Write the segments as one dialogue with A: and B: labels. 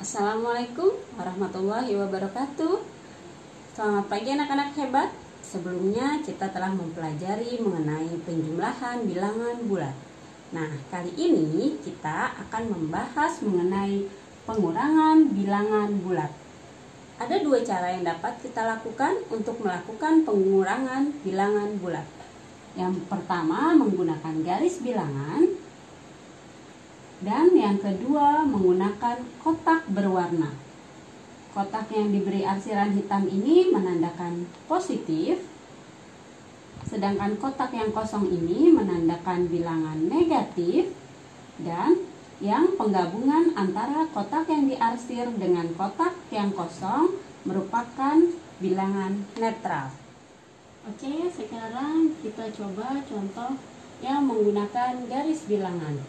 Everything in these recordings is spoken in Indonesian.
A: Assalamualaikum warahmatullahi wabarakatuh. Selamat pagi anak-anak hebat. Sebelumnya kita telah mempelajari mengenai penjumlahan bilangan bulat. Nah, kali ini kita akan membahas mengenai pengurangan bilangan bulat. Ada dua cara yang dapat kita lakukan untuk melakukan pengurangan bilangan bulat. Yang pertama menggunakan garis bilangan. Dan yang kedua menggunakan kotak berwarna. Kotak yang diberi arsiran hitam ini menandakan positif, sedangkan kotak yang kosong ini menandakan bilangan negatif, dan yang penggabungan antara kotak yang diarsir dengan kotak yang kosong merupakan bilangan netral. Oke, sekarang kita coba contoh yang menggunakan garis bilangan.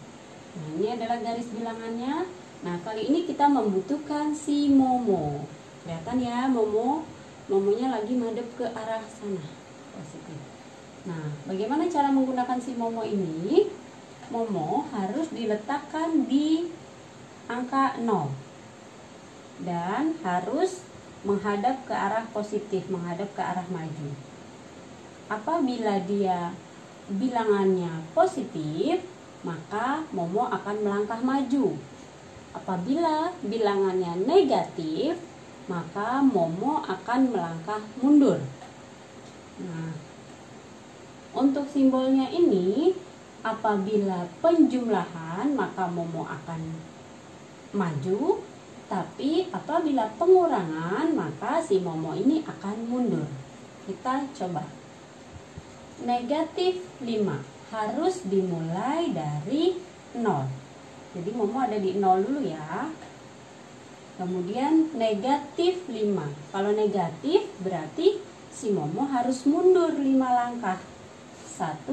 A: Nah, ini adalah garis bilangannya. Nah, kali ini kita membutuhkan si Momo. Kelihatan ya, Momonya lagi madep ke arah sana. Positif. Nah, bagaimana cara menggunakan si Momo ini? Momo harus diletakkan di angka 0. Dan harus menghadap ke arah positif, menghadap ke arah maju. Apabila dia bilangannya positif, maka Momo akan melangkah maju. Apabila bilangannya negatif, maka Momo akan melangkah mundur. Nah, untuk simbolnya ini, apabila penjumlahan, maka Momo akan maju. Tapi apabila pengurangan, maka si Momo ini akan mundur. Kita coba. Negatif 5. Harus dimulai dari 0. Jadi Momo ada di 0 dulu ya. Kemudian negatif 5. Kalau negatif berarti si Momo harus mundur 5 langkah. 1,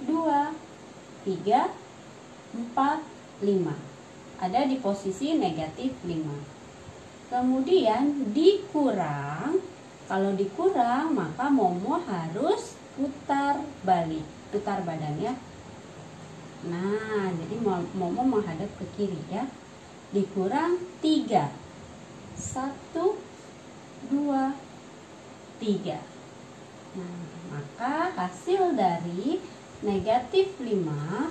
A: 2, 3, 4, 5. Ada di posisi negatif 5. Kemudian dikurang. Kalau dikurang maka Momo harus putar balik. Putar badan ya. Nah, jadi Momo menghadap ke kiri ya. Dikurang 3. 1, 2, 3. Nah, maka hasil dari negatif 5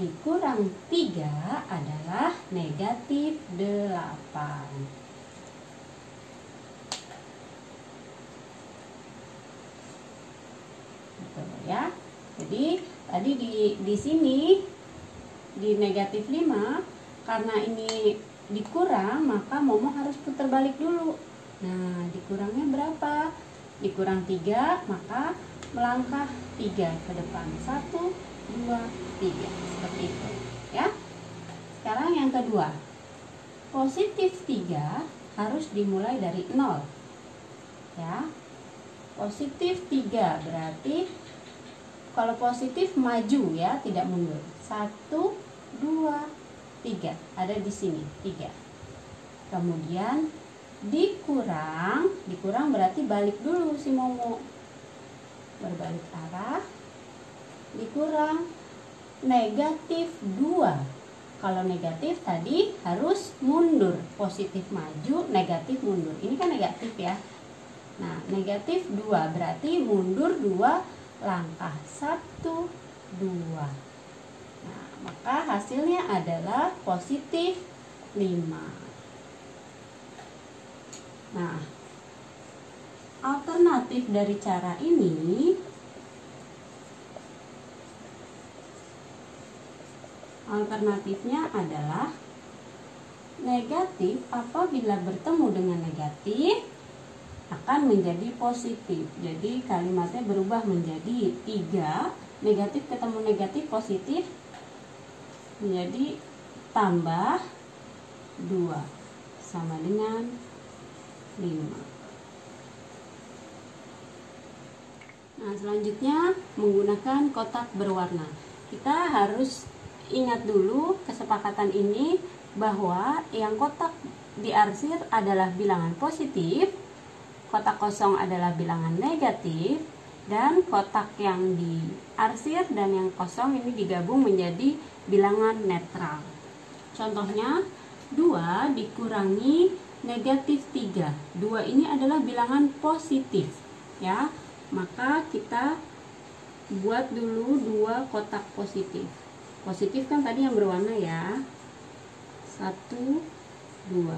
A: dikurang 3 adalah negatif 8. Betul ya. Jadi tadi di sini di negatif 5 karena ini dikurang, maka Momo harus putar balik dulu. Nah, dikurangnya berapa? Dikurang 3, maka melangkah 3 ke depan. 1, 2, 3. Seperti itu ya. Sekarang yang kedua. Positif 3 harus dimulai dari 0. Ya. Positif 3 berarti kalau positif maju ya, tidak mundur. 1, 2, 3. Ada di sini 3. Kemudian dikurang berarti balik dulu si Momo. Berbalik arah. Dikurang negatif 2. Kalau negatif tadi harus mundur. Positif maju, negatif mundur. Ini kan negatif ya. Nah, negatif 2 berarti mundur 2 langkah. 1, 2. Nah, maka hasilnya adalah positif 5. Nah, alternatif dari cara ini, alternatifnya adalah negatif apabila bertemu dengan negatif akan menjadi positif. Jadi kalimatnya berubah menjadi 3, negatif ketemu negatif, positif menjadi tambah 2 sama dengan 5. Nah, selanjutnya menggunakan kotak berwarna. Kita harus ingat dulu kesepakatan ini bahwa yang kotak diarsir adalah bilangan positif, kotak kosong adalah bilangan negatif, dan kotak yang diarsir dan yang kosong ini digabung menjadi bilangan netral. Contohnya, 2 dikurangi negatif 3. 2 ini adalah bilangan positif, ya. Maka kita buat dulu 2 kotak positif. Positif kan tadi yang berwarna ya. 1, 2.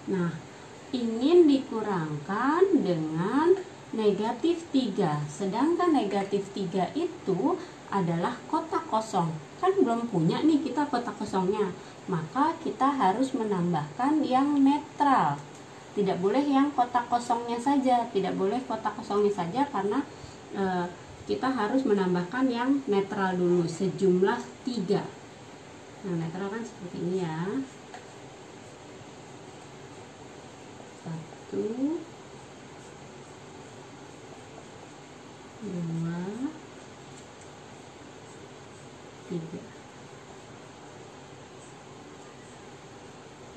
A: Nah, ingin dikurangkan dengan negatif 3. Sedangkan negatif 3 itu adalah kotak kosong. Kan belum punya nih kita kotak kosongnya. Maka kita harus menambahkan yang netral. Tidak boleh yang kotak kosongnya saja. Tidak boleh kotak kosongnya saja karena kita harus menambahkan yang netral dulu sejumlah 3. Nah, netral kan seperti ini ya. 1, 2, 3.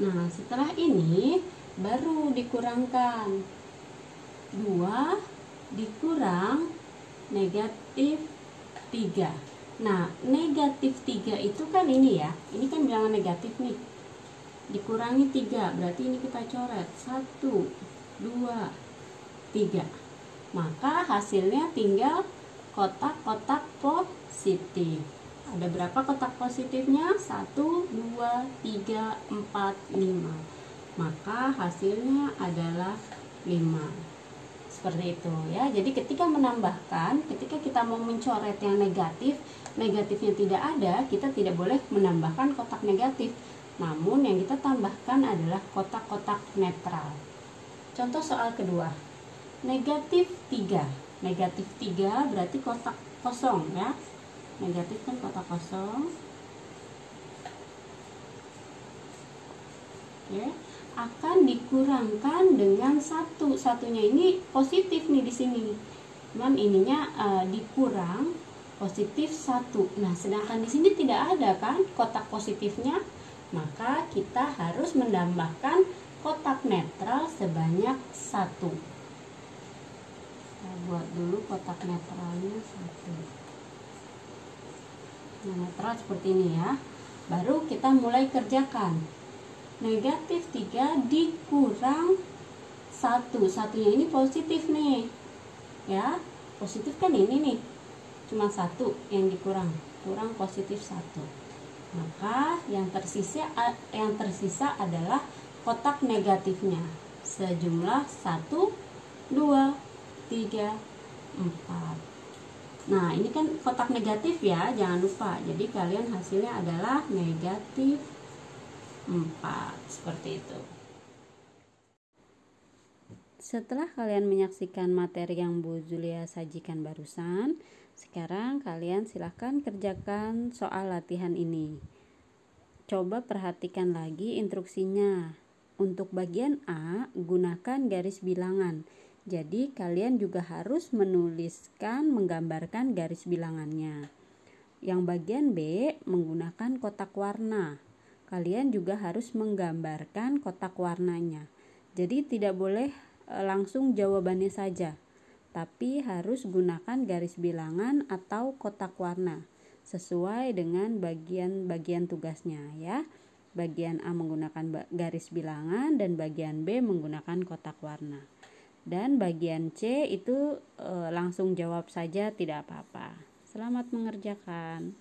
A: Nah, setelah ini baru dikurangkan. 2 dikurang negatif 3. Nah, negatif 3 itu kan ini ya. Ini kan bilangan negatif nih. Dikurangi 3, berarti ini kita coret 1, 2, 3. Maka hasilnya tinggal kotak-kotak positif. Ada berapa kotak positifnya? 1, 2, 3, 4, 5. Maka hasilnya adalah 5. Seperti itu ya. Jadi ketika menambahkan, ketika kita mau mencoret yang negatif, negatifnya tidak ada, kita tidak boleh menambahkan kotak negatif. Namun yang kita tambahkan adalah kotak-kotak netral. Contoh soal kedua. Negatif 3. Negatif 3 berarti kotak kosong ya. Negatif kan kotak kosong. Oke, akan dikurangkan dengan 1. Satunya ini positif nih di sini. Cuman ininya dikurang positif 1. Nah, sedangkan di sini tidak ada kan kotak positifnya. Maka kita harus menambahkan kotak netral sebanyak 1. Kita buat dulu kotak netralnya 1. Nah, netral seperti ini ya. Baru kita mulai kerjakan. Negatif 3 dikurang 1. Satunya ini positif nih. Ya, positif kan ini nih. Cuma 1 yang dikurang. Kurang positif 1. Maka yang tersisa adalah kotak negatifnya sejumlah 1, 2, 3, 4. Nah, ini kan kotak negatif ya, jangan lupa. Jadi kalian hasilnya adalah negatif 4. Seperti itu. Setelah kalian menyaksikan materi yang Bu Zulia sajikan barusan, sekarang kalian silahkan kerjakan soal latihan ini. Coba perhatikan lagi instruksinya. Untuk bagian A, gunakan garis bilangan. Jadi kalian juga harus menuliskan, menggambarkan garis bilangannya. Yang bagian B, menggunakan kotak warna. Kalian juga harus menggambarkan kotak warnanya. Jadi tidak boleh langsung jawabannya saja, tapi harus gunakan garis bilangan atau kotak warna sesuai dengan bagian-bagian tugasnya ya. Bagian A menggunakan garis bilangan dan bagian B menggunakan kotak warna. Dan bagian C itu langsung jawab saja, tidak apa-apa. Selamat mengerjakan.